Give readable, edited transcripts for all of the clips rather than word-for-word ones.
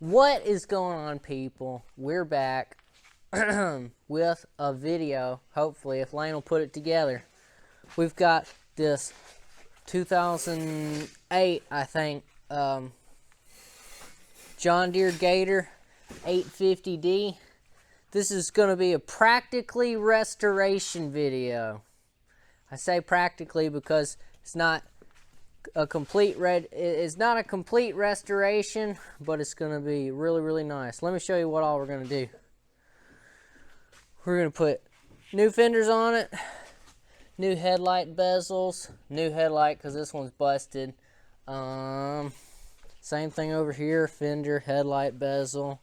What is going on, people? We're back with a video, hopefully, if Lane will put it together. We've got this 2008, I think, John Deere Gator 850D. This is going to be a practically restoration video. I say practically because it's not a complete restoration, but it's going to be really nice. Let me show you what all we're going to do. We're going to put new fenders on it, new headlight bezels, new headlight because this one's busted. Same thing over here, fender, headlight bezel.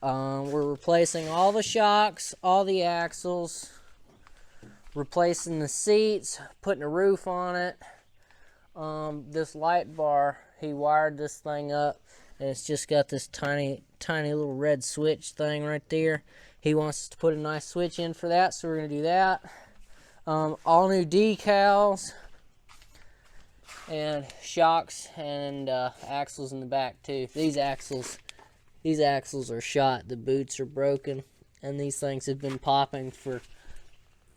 We're replacing all the shocks, all the axles, replacing the seats, putting a roof on it. This light bar, he wired this thing up, and it's just got this tiny little red switch thing right there. He wants us to put a nice switch in for that, so we're going to do that. All new decals and shocks and axles in the back too. These axles are shot. The boots are broken, and these things have been popping for.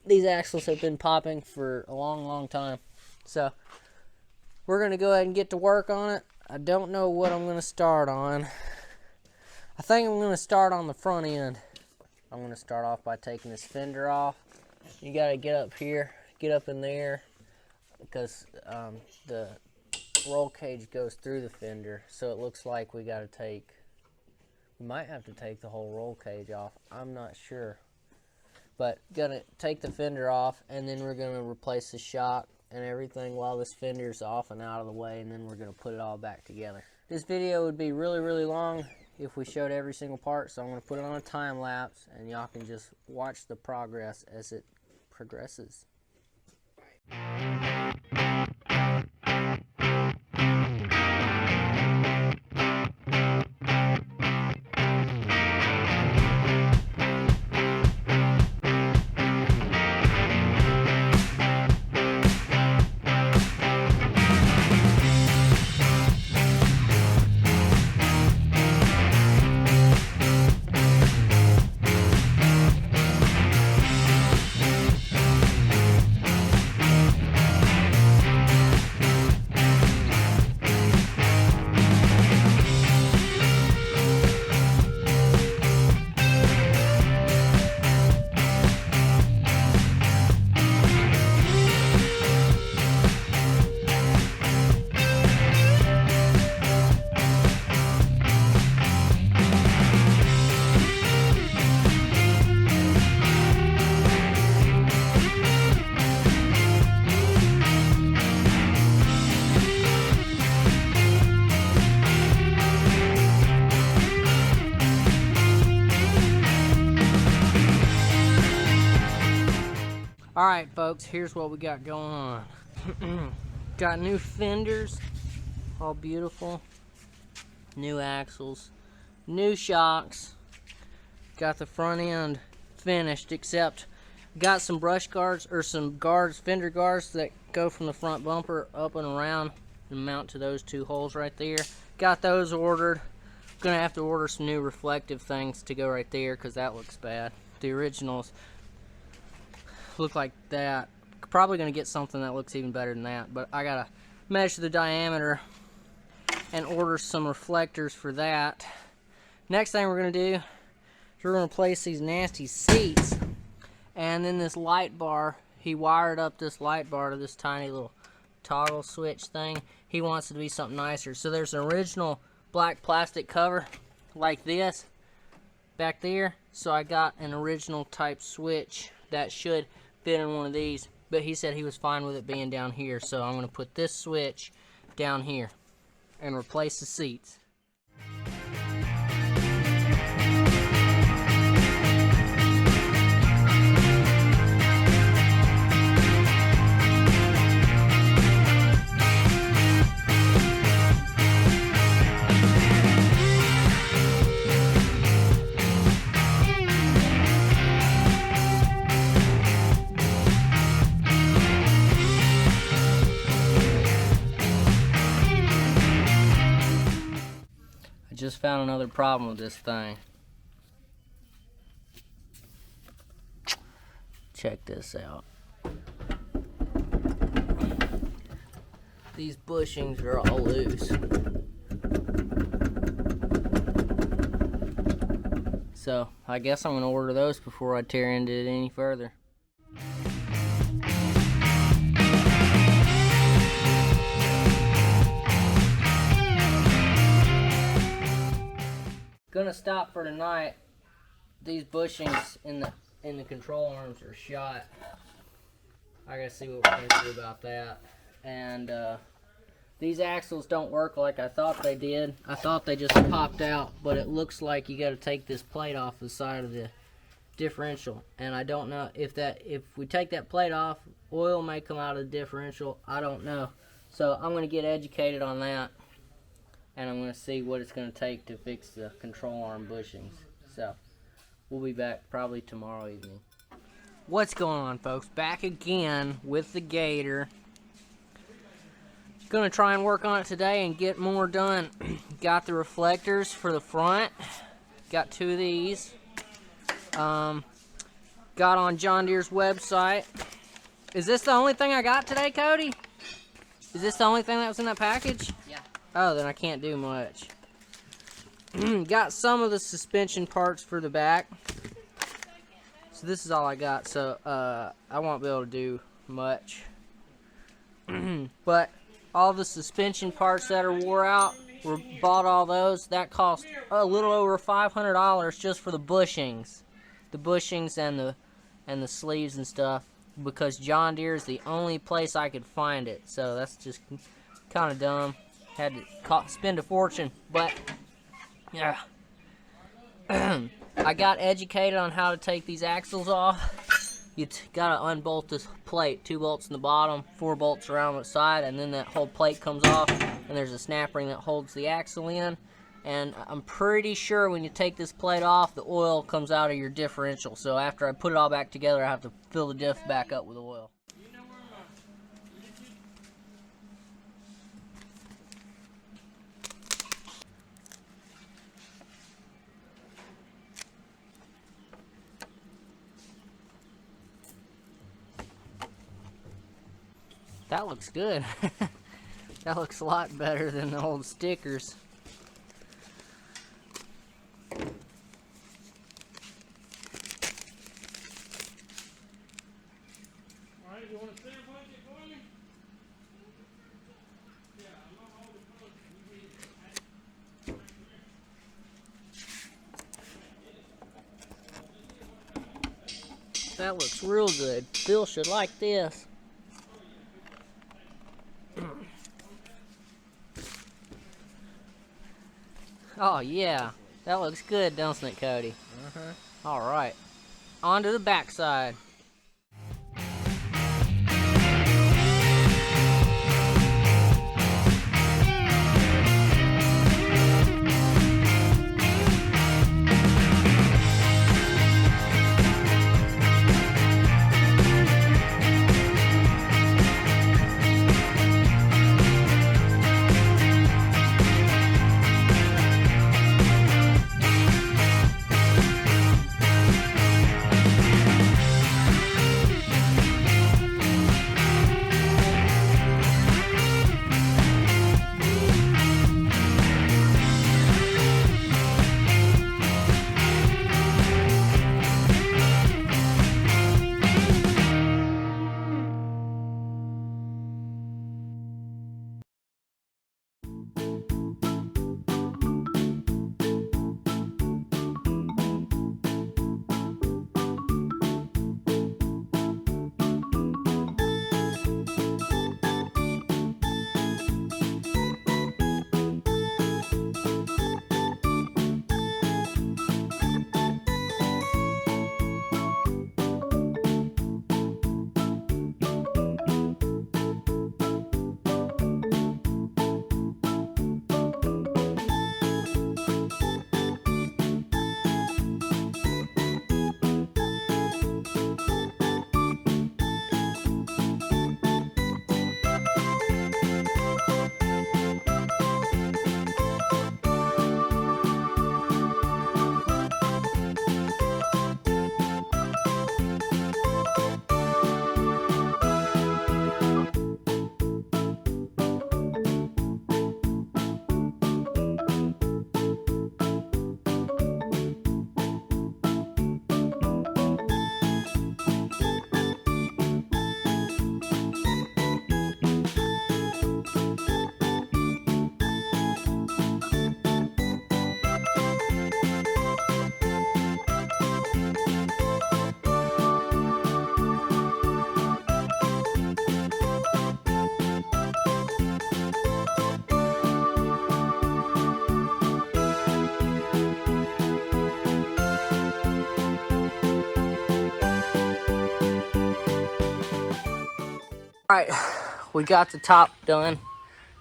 These axles have been popping for a long time. So we're going to go ahead and get to work on it. I don't know what I'm going to start on. I think I'm going to start on the front end. I'm going to start off by taking this fender off. You got to get up here, get up in there, because the roll cage goes through the fender. So it looks like we might have to take the whole roll cage off. I'm not sure. But gonna take the fender off, and then we're going to replace the shock and everything while this fender's off and out of the way, and then we're going to put it all back together. This video would be really long if we showed every single part, so I'm going to put it on a time lapse, and y'all can just watch the progress as it progresses. Alright folks, here's what we got going on. Got new fenders, all beautiful. New axles, new shocks. Got the front end finished, except got some brush guards, or some guards, fender guards that go from the front bumper up and around and mount to those two holes right there. Got those ordered. Gonna have to order some new reflective things to go right there because that looks bad. The originals look like that. Probably gonna get something that looks even better than that, but I gotta measure the diameter and order some reflectors for that. Next thing we're gonna do is we're gonna replace these nasty seats, and then this light bar, he wired up this light bar to this tiny little toggle switch thing. He wants it to be something nicer. So there's an original black plastic cover like this back there, so I got an original type switch that should fit in one of these, but he said he was fine with it being down here, so I'm going to put this switch down here and replace the seats. just found another problem with this thing. Check this out. These bushings are all loose. So I guess I'm gonna order those before I tear into it any further. Gonna stop for tonight. These bushings in the control arms are shot. I gotta see what we're gonna do about that. And these axles don't work like I thought they did. I thought they just popped out, but it looks like you gotta take this plate off the side of the differential. And I don't know if we take that plate off, oil may come out of the differential. I don't know. So I'm gonna get educated on that, and I'm gonna see what it's gonna take to fix the control arm bushings. So we'll be back probably tomorrow evening. What's going on, folks? Back again with the Gator. Gonna try and work on it today and get more done. Got the reflectors for the front. Got 2 of these. Got on John Deere's website. Is this the only thing I got today, Cody? Is this the only thing that was in that package? Yeah. Oh, then I can't do much. Got some of the suspension parts for the back. So this is all I got. So I won't be able to do much. But all the suspension parts that are wore out, bought all those. That cost a little over $500 just for the bushings. The bushings and the sleeves and stuff, because John Deere is the only place I could find it. So that's just kind of dumb. Had to spend a fortune, but yeah. I got educated on how to take these axles off. You gotta unbolt this plate, 2 bolts in the bottom, 4 bolts around the side, and then that whole plate comes off, and there's a snap ring that holds the axle in. And I'm pretty sure when you take this plate off, the oil comes out of your differential. So after I put it all back together, I have to fill the diff back up with oil. That looks good. That looks a lot better than the old stickers. Alright, you want to sample it for me? Yeah, I'm not all the colors. That looks real good. Phil should like this. Oh yeah, that looks good, doesn't it, Cody? All right, on to the back side. Alright, we got the top done.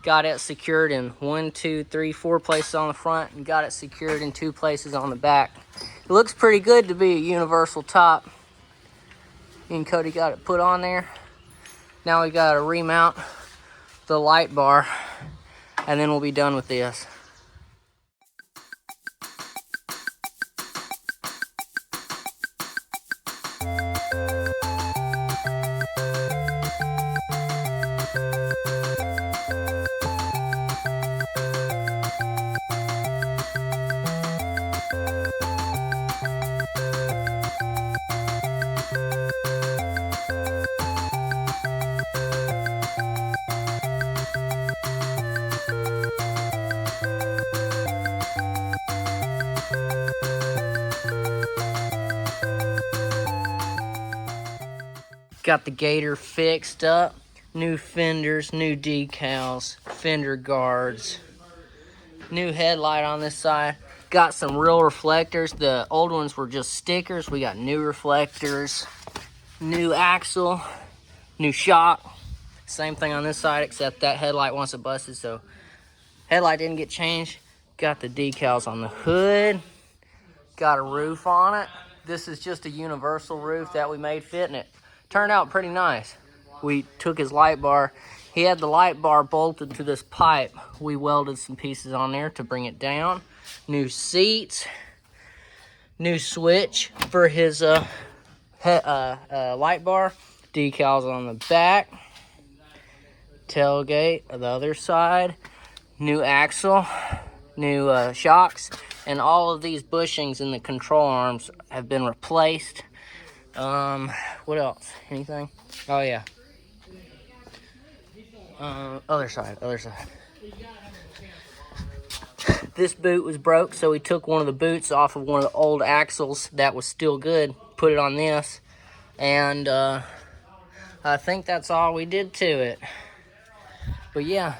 Got it secured in 1, 2, 3, 4 places on the front, and got it secured in 2 places on the back. It looks pretty good to be a universal top. Me and Cody got it put on there. Now we gotta remount the light bar, and then we'll be done with this. Got the Gator fixed up. New fenders, new decals, fender guards, new headlight on this side. Got some real reflectors. The old ones were just stickers. We got new reflectors, new axle, new shock. Same thing on this side, except that headlight wasn't busted, so headlight didn't get changed. Got the decals on the hood. Got a roof on it. This is just a universal roof that we made fit, and it turned out pretty nice. We took his light bar. He had the light bar bolted to this pipe. We welded some pieces on there to bring it down. New seats. New switch for his light bar. Decals on the back. Tailgate on the other side. New axle. New shocks. And all of these bushings in the control arms have been replaced. What else? Anything? Oh, yeah. Other side. This boot was broke, so we took one of the boots off of one of the old axles that was still good, put it on this, and I think that's all we did to it. But yeah,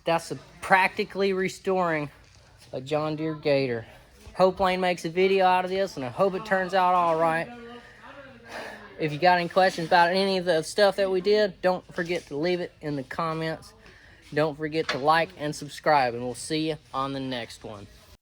that's practically restoring a John Deere Gator. Hope Lane makes a video out of this, and I hope it turns out all right. If you got any questions about any of the stuff that we did, don't forget to leave it in the comments. Don't forget to like and subscribe, and we'll see you on the next one.